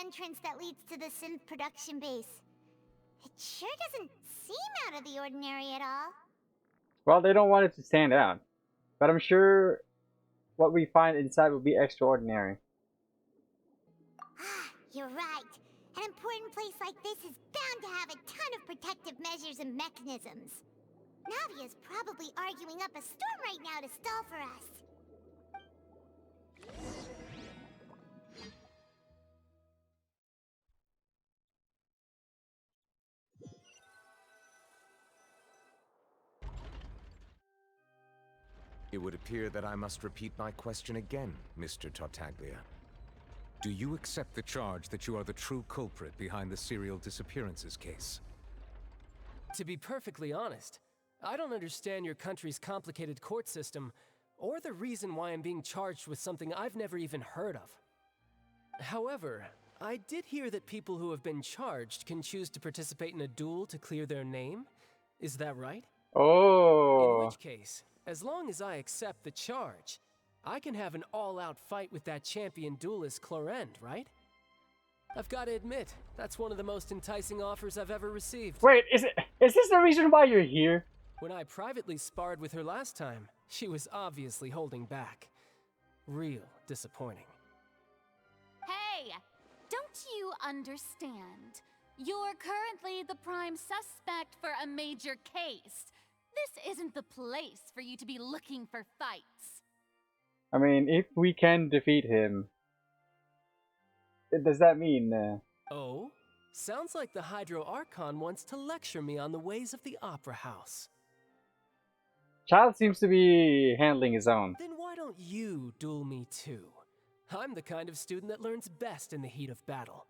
entrance that leads to the synth production base. It sure doesn't seem out of the ordinary at all. Well, they don't want it to stand out. But I'm sure what we find inside will be extraordinary. Ah, you're right. An important place like this is bound to have a ton of protective measures and mechanisms. Navia's probably arguing up a storm right now to stall for us. It would appear that I must repeat my question again, Mr. Tartaglia. Do you accept the charge that you are the true culprit behind the serial disappearances case? To be perfectly honest, I don't understand your country's complicated court system, or the reason why I'm being charged with something I've never even heard of. However, I did hear that people who have been charged can choose to participate in a duel to clear their name. Is that right? Oh. In which case, as long as I accept the charge, I can have an all-out fight with that champion duelist Clorend, right? I've got to admit, that's one of the most enticing offers I've ever received. Wait, is this the reason why you're here? When I privately sparred with her last time, she was obviously holding back. Real disappointing. Hey, don't you understand? You're currently the prime suspect for a major case. This isn't the place for you to be looking for fights. I mean, if we can defeat him, does that mean... Oh? Sounds like the Hydro Archon wants to lecture me on the ways of the Opera House. Child seems to be handling his own. Then why don't you duel me too? I'm the kind of student that learns best in the heat of battle.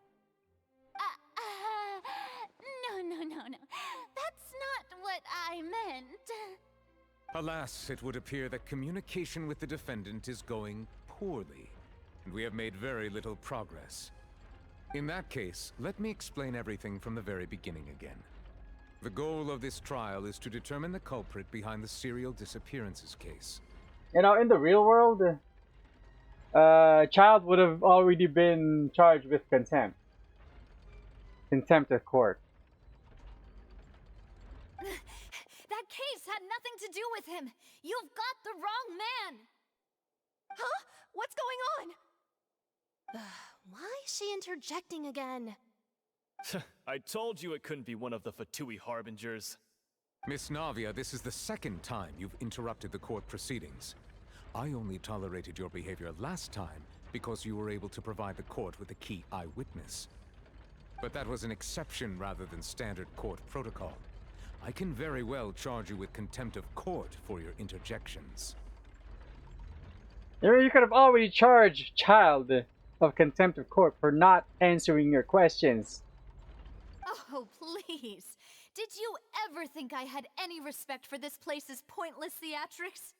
No. That's not what I meant. Alas, it would appear that communication with the defendant is going poorly, and we have made very little progress. In that case, let me explain everything from the very beginning again. The goal of this trial is to determine the culprit behind the serial disappearances case. You know, in the real world, Child would have already been charged with contempt. Contempt of court. That case had nothing to do with him. You've got the wrong man. Huh? What's going on? Why is she interjecting again? I told you it couldn't be one of the Fatui Harbingers. Miss Navia, this is the second time you've interrupted the court proceedings. I only tolerated your behavior last time because you were able to provide the court with a key eyewitness. But that was an exception rather than standard court protocol. I can very well charge you with contempt of court for your interjections. You could have already charged Child of contempt of court for not answering your questions. Oh, please. Did you ever think I had any respect for this place's pointless theatrics?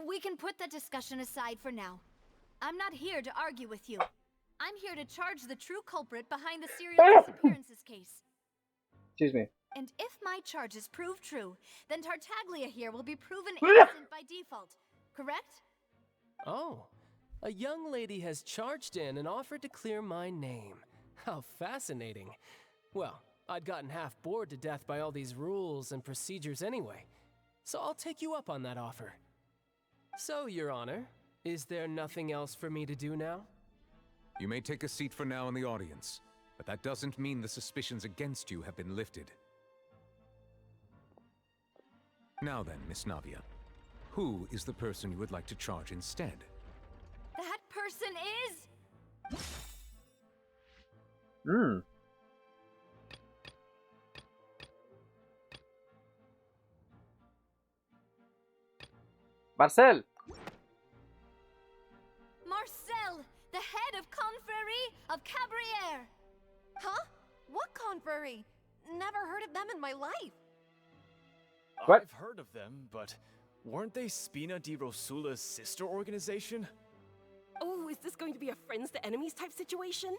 We can put that discussion aside for now. I'm not here to argue with you. I'm here to charge the true culprit behind the serial disappearances case. Excuse me. And if my charges prove true, then Tartaglia here will be proven innocent by default, correct? Oh, a young lady has charged in and offered to clear my name. How fascinating. Well, I'd gotten half bored to death by all these rules and procedures anyway, so I'll take you up on that offer. So, Your Honor, is there nothing else for me to do now? You may take a seat for now in the audience, but that doesn't mean the suspicions against you have been lifted. Now then, Miss Navia, who is the person you would like to charge instead? That person is... Marcel! Marcel, the head of Confrérie of Cabrières. Huh? What confrérie? Never heard of them in my life. What? I've heard of them, but weren't they Spina di Rosula's sister organization? Oh, is this going to be a friends to enemies type situation?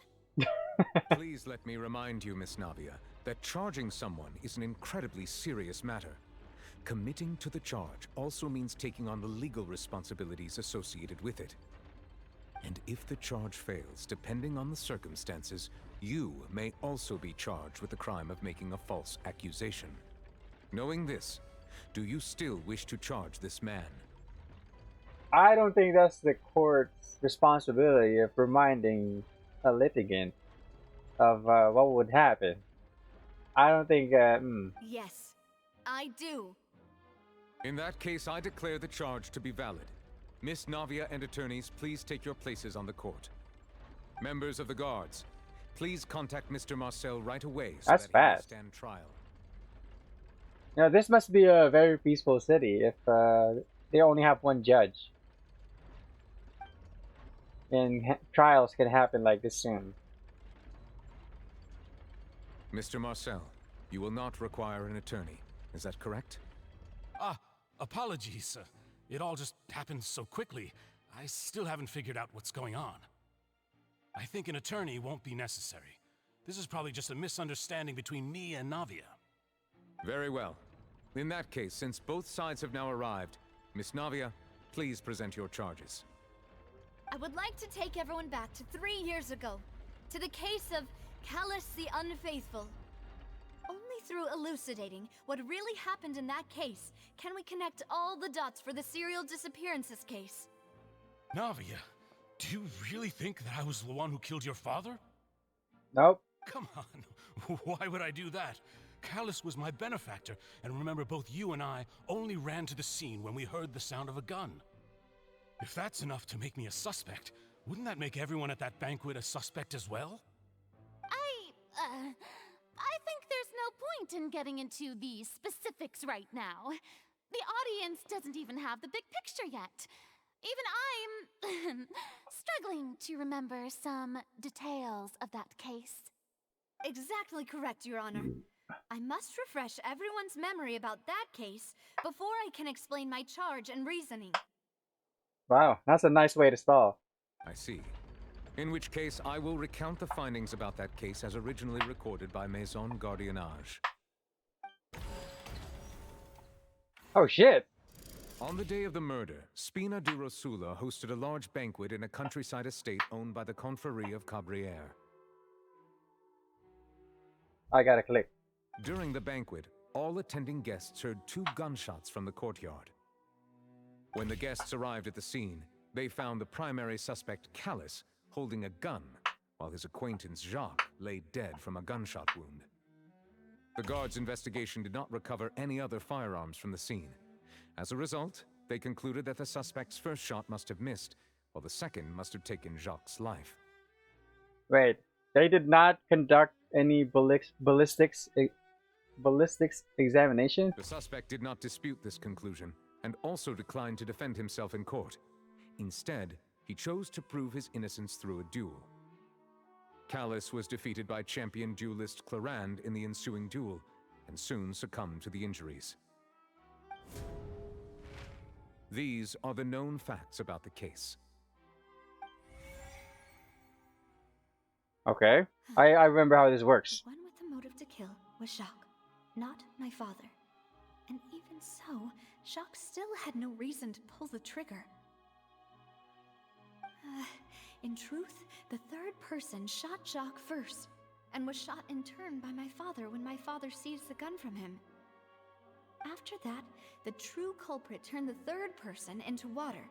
Please let me remind you, Miss Navia, that charging someone is an incredibly serious matter. Committing to the charge also means taking on the legal responsibilities associated with it. And if the charge fails, depending on the circumstances, you may also be charged with the crime of making a false accusation. Knowing this, do you still wish to charge this man? I don't think that's the court's responsibility of reminding a litigant of what would happen. I don't think. Yes, I do. In that case, I declare the charge to be valid. Miss Navia and attorneys, please take your places on the court. Members of the guards, please contact Mr. Marcel right away so That's that he may fast. stand trial. Now, this must be a very peaceful city if they only have one judge. And trials can happen like this soon. Mr. Marcel, you will not require an attorney. Is that correct? Apologies. It all just happened so quickly. I still haven't figured out what's going on. I think an attorney won't be necessary. This is probably just a misunderstanding between me and Navia. Very well. In that case, since both sides have now arrived, Miss Navia, please present your charges. I would like to take everyone back to 3 years ago, to the case of Callas the Unfaithful. Only through elucidating what really happened in that case can we connect all the dots for the serial disappearances case. Navia, do you really think that I was the one who killed your father? Nope. Come on, why would I do that? Callas was my benefactor, and remember both you and I only ran to the scene when we heard the sound of a gun. If that's enough to make me a suspect, wouldn't that make everyone at that banquet a suspect as well? I think there's no point in getting into the specifics right now. The audience doesn't even have the big picture yet. Even I'm struggling to remember some details of that case. Exactly correct, Your Honor. I must refresh everyone's memory about that case before I can explain my charge and reasoning. Wow, that's a nice way to stall. I see. In which case, I will recount the findings about that case as originally recorded by Maison Gardiennage. Oh shit! On the day of the murder, Spina di Rosula hosted a large banquet in a countryside estate owned by the Confrérie of Cabrières. I gotta click. During the banquet, all attending guests heard 2 gunshots from the courtyard. When the guests arrived at the scene, they found the primary suspect, Callas, holding a gun, while his acquaintance Jacques lay dead from a gunshot wound. The guards' investigation did not recover any other firearms from the scene. As a result, they concluded that the suspect's first shot must have missed, while the second must have taken Jacques' life. Wait, they did not conduct any ballistics examination? The suspect did not dispute this conclusion, and also declined to defend himself in court. Instead, he chose to prove his innocence through a duel. Callas was defeated by champion duelist Clarande in the ensuing duel, and soon succumbed to the injuries. These are the known facts about the case. Okay, I remember how this works. The one with the motive to kill was Jacques, not my father. And even so, Jacques still had no reason to pull the trigger. In truth, the third person shot Jacques first, and was shot in turn by my father when my father seized the gun from him. After that, the true culprit turned the third person into water,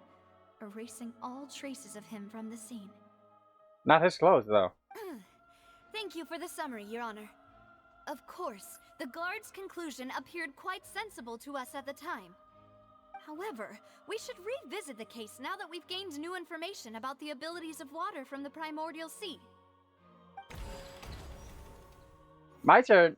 erasing all traces of him from the scene. Not his clothes, though. Thank you for the summary, Your Honor. Of course, the guard's conclusion appeared quite sensible to us at the time. However, we should revisit the case now that we've gained new information about the abilities of water from the primordial sea. My turn.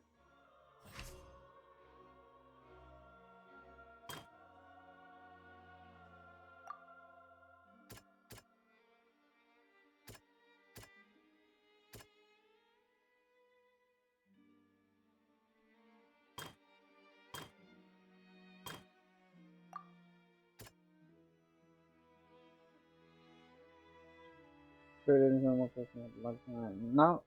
No.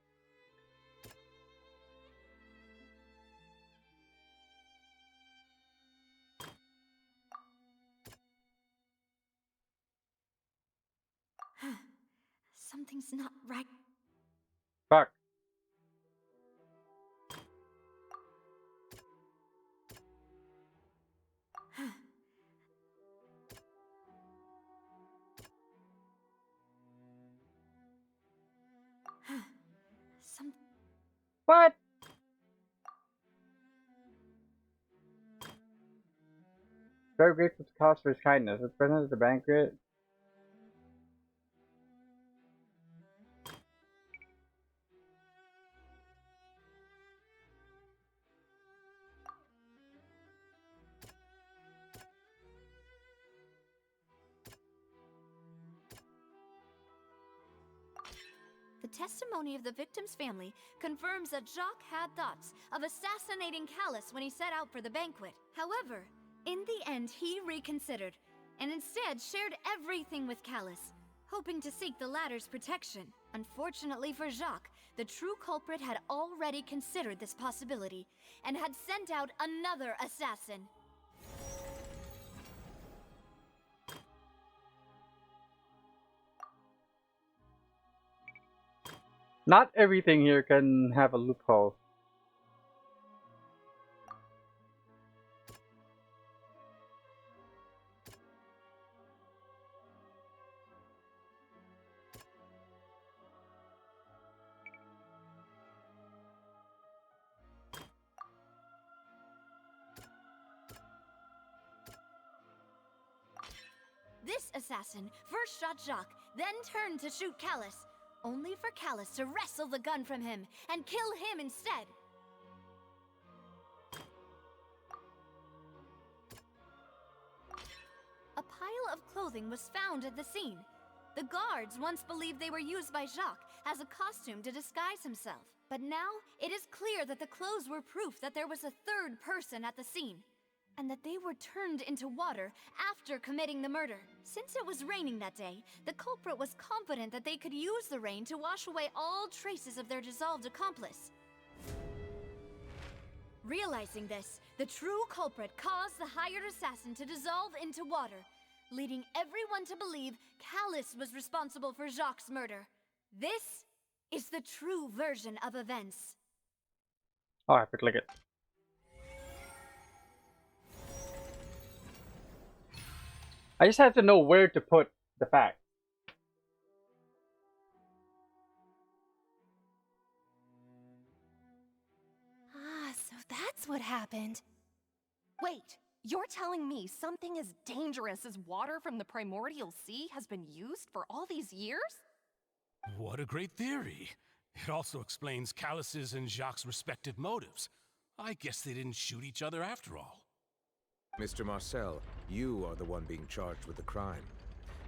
Something's not right. Fuck. Some What? Very grateful to Callas for his kindness. Was present at the banquet. The testimony of the victim's family confirms that Jacques had thoughts of assassinating Callas when he set out for the banquet. However, in the end, he reconsidered and instead shared everything with Callas, hoping to seek the latter's protection. Unfortunately for Jacques, the true culprit had already considered this possibility and had sent out another assassin. Not everything here can have a loophole. This assassin first shot Jacques, then turned to shoot Callas, only for Callas to wrestle the gun from him and kill him instead. A pile of clothing was found at the scene. The guards once believed they were used by Jacques as a costume to disguise himself. But now, it is clear that the clothes were proof that there was a third person at the scene, and that they were turned into water after committing the murder. Since it was raining that day, the culprit was confident that they could use the rain to wash away all traces of their dissolved accomplice. Realizing this, the true culprit caused the hired assassin to dissolve into water, leading everyone to believe Callas was responsible for Jacques' murder. This is the true version of events. Oh, I have to click it. I just have to know where to put the fact. Ah, so that's what happened. Wait, you're telling me something as dangerous as water from the primordial sea has been used for all these years? What a great theory. It also explains Callas's and Jacques' respective motives. I guess they didn't shoot each other after all. Mr. Marcel, you are the one being charged with the crime.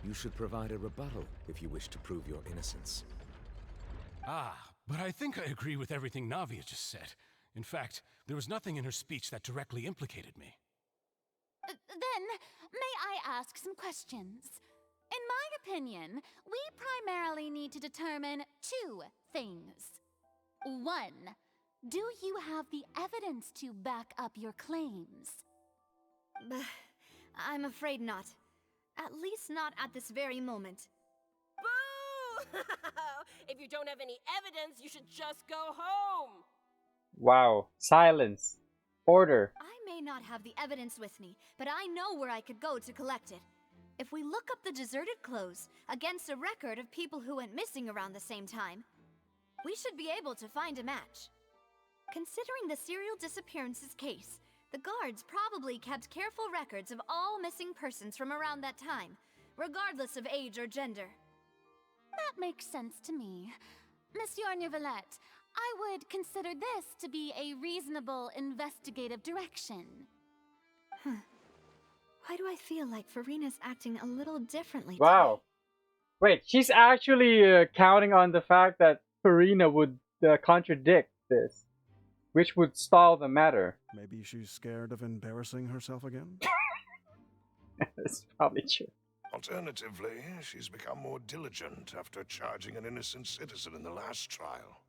You should provide a rebuttal if you wish to prove your innocence. Ah, but I think I agree with everything Navia just said. In fact, there was nothing in her speech that directly implicated me. Then, may I ask some questions? In my opinion, we primarily need to determine two things. One, do you have the evidence to back up your claims? I'm afraid not. At least not at this very moment. Boo! If you don't have any evidence, you should just go home! Wow. Silence. Order. I may not have the evidence with me, but I know where I could go to collect it. If we look up the deserted clothes against a record of people who went missing around the same time, we should be able to find a match. Considering the serial disappearances case, the guards probably kept careful records of all missing persons from around that time, regardless of age or gender. That makes sense to me. Monsieur Neuvillette, I would consider this to be a reasonable investigative direction. Why do I feel like Farina's acting a little differently Wow. Wait, she's actually counting on the fact that Farina would contradict this, which would stall the matter. Maybe she's scared of embarrassing herself again? That's probably true. Alternatively, she's become more diligent after charging an innocent citizen in the last trial.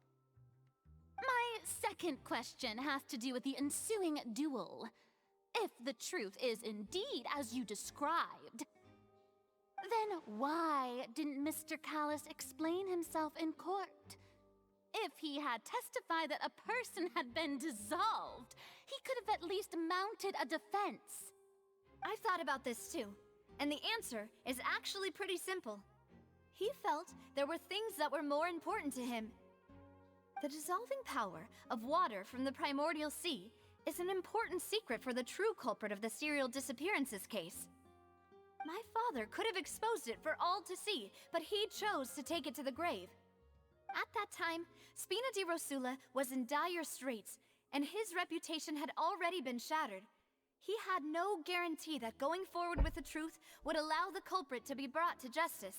My second question has to do with the ensuing duel. If the truth is indeed as you described, Then why didn't Mr. Callas explain himself in court? If he had testified that a person had been dissolved, he could have at least mounted a defense. I've thought about this too, and the answer is actually pretty simple. He felt there were things that were more important to him. The dissolving power of water from the primordial sea is an important secret for the true culprit of the serial disappearances case. My father could have exposed it for all to see, but he chose to take it to the grave. At that time, Spina di Rosula was in dire straits, and his reputation had already been shattered. He had no guarantee that going forward with the truth would allow the culprit to be brought to justice.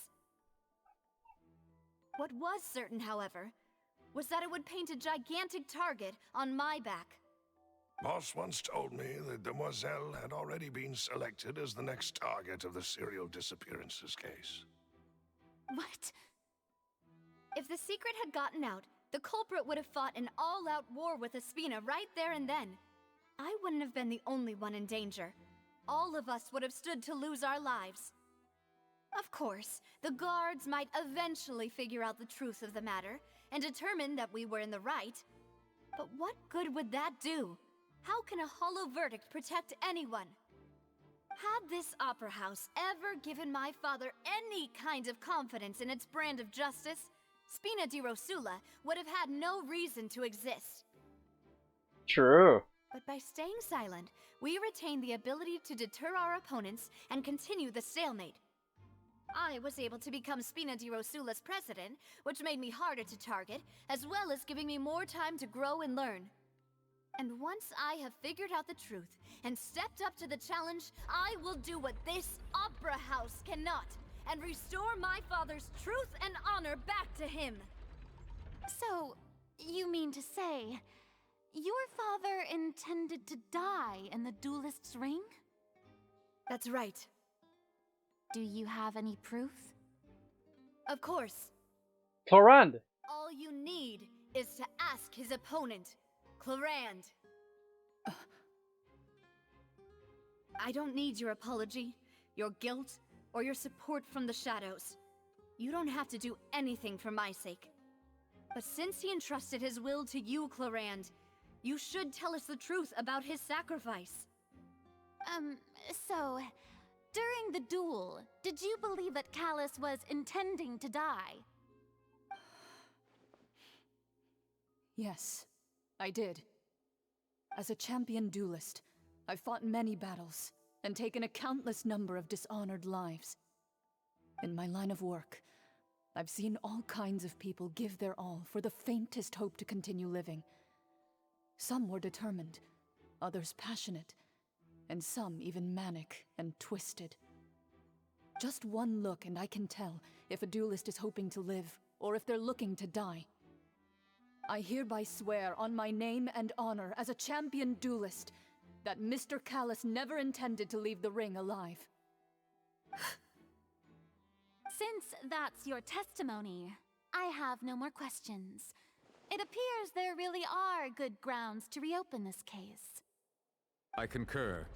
What was certain, however, was that it would paint a gigantic target on my back. Boss once told me that Demoiselle had already been selected as the next target of the serial disappearances case. What? If the secret had gotten out, the culprit would have fought an all-out war with Espina right there and then. I wouldn't have been the only one in danger. All of us would have stood to lose our lives. Of course, the guards might eventually figure out the truth of the matter and determine that we were in the right. But what good would that do? How can a hollow verdict protect anyone? Had this opera house ever given my father any kind of confidence in its brand of justice, Spina di Rosula would have had no reason to exist. True. But by staying silent, we retain the ability to deter our opponents and continue the stalemate. I was able to become Spina di Rosula's president, which made me harder to target, as well as giving me more time to grow and learn. And once I have figured out the truth and stepped up to the challenge, I will do what this opera house cannot, and restore my father's truth and honor back to him. So, you mean to say, your father intended to die in the duelist's ring? That's right. Do you have any proof? Of course. Clorand. All you need is to ask his opponent, Clorand. I don't need your apology, your guilt, or your support from the shadows. You don't have to do anything for my sake. But since he entrusted his will to you, Clorand, you should tell us the truth about his sacrifice. So, during the duel, did you believe that Callas was intending to die? Yes, I did. As a champion duelist, I've fought many battles and taken a countless number of dishonored lives. In my line of work, I've seen all kinds of people give their all for the faintest hope to continue living. Some were determined, others passionate, and some even manic and twisted. Just one look and I can tell if a duelist is hoping to live or if they're looking to die. I hereby swear on my name and honor as a champion duelist that Mr. Callas never intended to leave the ring alive. Since that's your testimony, I have no more questions. It appears there really are good grounds to reopen this case. I concur.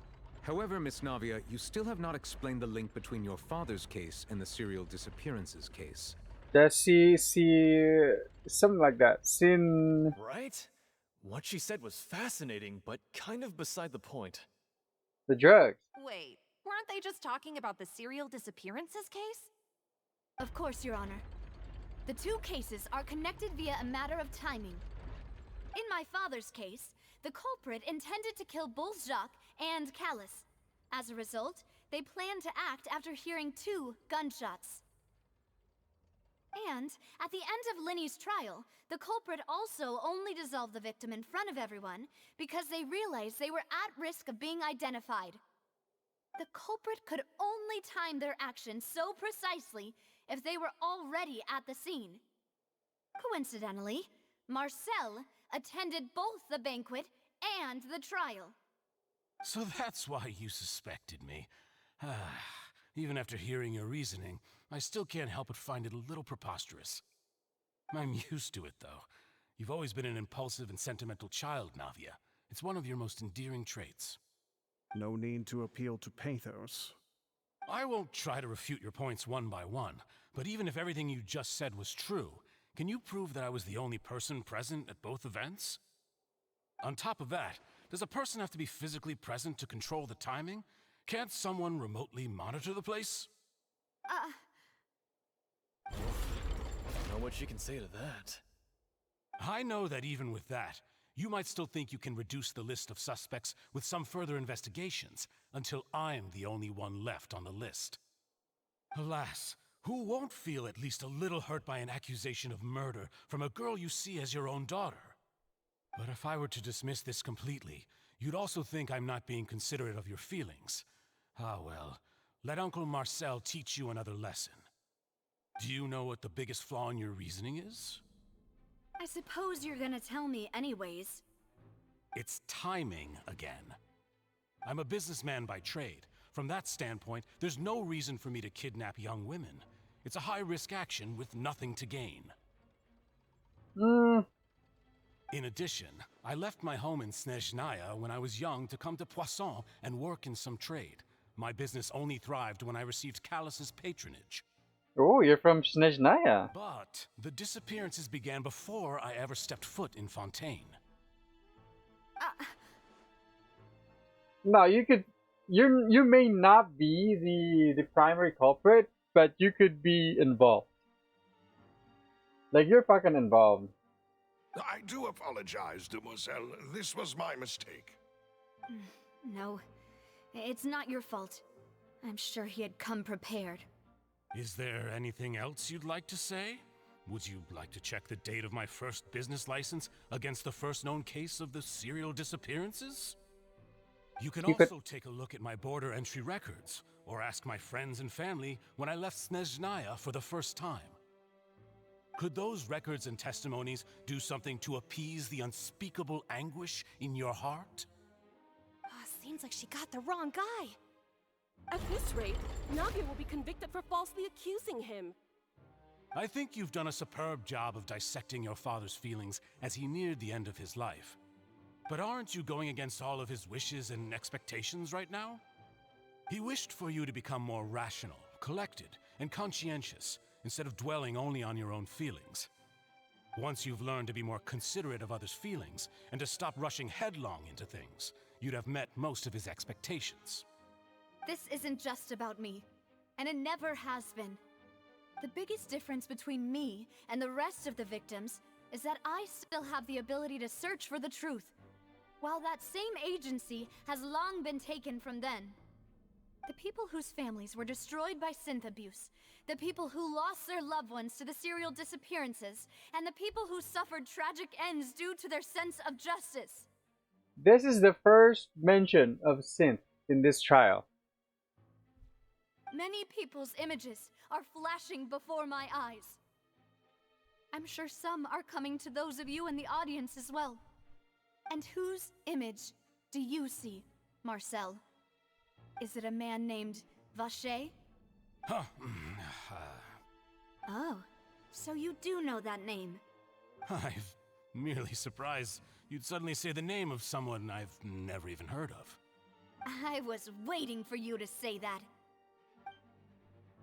However, Miss Navia, you still have not explained the link between your father's case and the serial disappearances case. Does she see something like that? Sin. Right? What she said was fascinating, but kind of beside the point. The drugs. Wait, weren't they just talking about the serial disappearances case? Of course, Your Honor. The two cases are connected via a matter of timing. In my father's case, the culprit intended to kill both Jacques and Callas. As a result, they planned to act after hearing 2 gunshots. And at the end of Linny's trial, the culprit also only dissolved the victim in front of everyone because they realized they were at risk of being identified. The culprit could only time their actions so precisely if they were already at the scene. Coincidentally, Marcel attended both the banquet and the trial. So that's why you suspected me. Even after hearing your reasoning, I still can't help but find it a little preposterous. I'm used to it, though. You've always been an impulsive and sentimental child, Navia. It's one of your most endearing traits. No need to appeal to pathos. I won't try to refute your points one by one, but even if everything you just said was true, can you prove that I was the only person present at both events? On top of that, does a person have to be physically present to control the timing? Can't someone remotely monitor the place? I don't know what she can say to that. I know that even with that, you might still think you can reduce the list of suspects with some further investigations, until I'm the only one left on the list. Alas, who won't feel at least a little hurt by an accusation of murder from a girl you see as your own daughter? But if I were to dismiss this completely, you'd also think I'm not being considerate of your feelings. Ah well, let Uncle Marcel teach you another lesson. Do you know what the biggest flaw in your reasoning is? I suppose you're gonna tell me anyways. It's timing again. I'm a businessman by trade. From that standpoint, there's no reason for me to kidnap young women. It's a high-risk action with nothing to gain. In addition, I left my home in Snezhnaya when I was young to come to Poisson and work in some trade. My business only thrived when I received Callas' patronage. Oh, you're from Snezhnaya. But the disappearances began before I ever stepped foot in Fontaine. No, you may not be the primary culprit, but you could be involved. Like, you're fucking involved. I do apologize, Demoiselle. This was my mistake. No, it's not your fault. I'm sure he had come prepared. Is there anything else you'd like to say? Would you like to check the date of my first business license against the first known case of the serial disappearances? You can also take a look at my border entry records, or ask my friends and family when I left Snezhnaya for the first time. Could those records and testimonies do something to appease the unspeakable anguish in your heart? Seems like she got the wrong guy. At this rate, Navia will be convicted for falsely accusing him. I think you've done a superb job of dissecting your father's feelings as he neared the end of his life. But aren't you going against all of his wishes and expectations right now? He wished for you to become more rational, collected, and conscientious, instead of dwelling only on your own feelings. Once you've learned to be more considerate of others' feelings, and to stop rushing headlong into things, you'd have met most of his expectations. This isn't just about me, and it never has been. The biggest difference between me and the rest of the victims is that I still have the ability to search for the truth, while that same agency has long been taken from them. The people whose families were destroyed by synth abuse, the people who lost their loved ones to the serial disappearances, and the people who suffered tragic ends due to their sense of justice. This is the first mention of synth in this trial. Many people's images are flashing before my eyes. I'm sure some are coming to those of you in the audience as well. And whose image do you see, Marcel? Is it a man named Vacher? Oh, so you do know that name. I'm merely surprised you'd suddenly say the name of someone I've never even heard of. I was waiting for you to say that.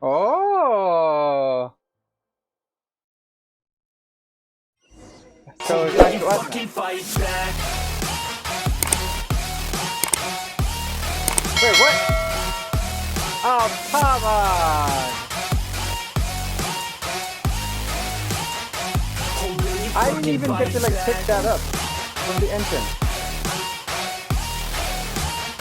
Oh! So it's like fucking fight back. Wait, what? Oh, come on! I didn't even get to like pick that up from the entrance.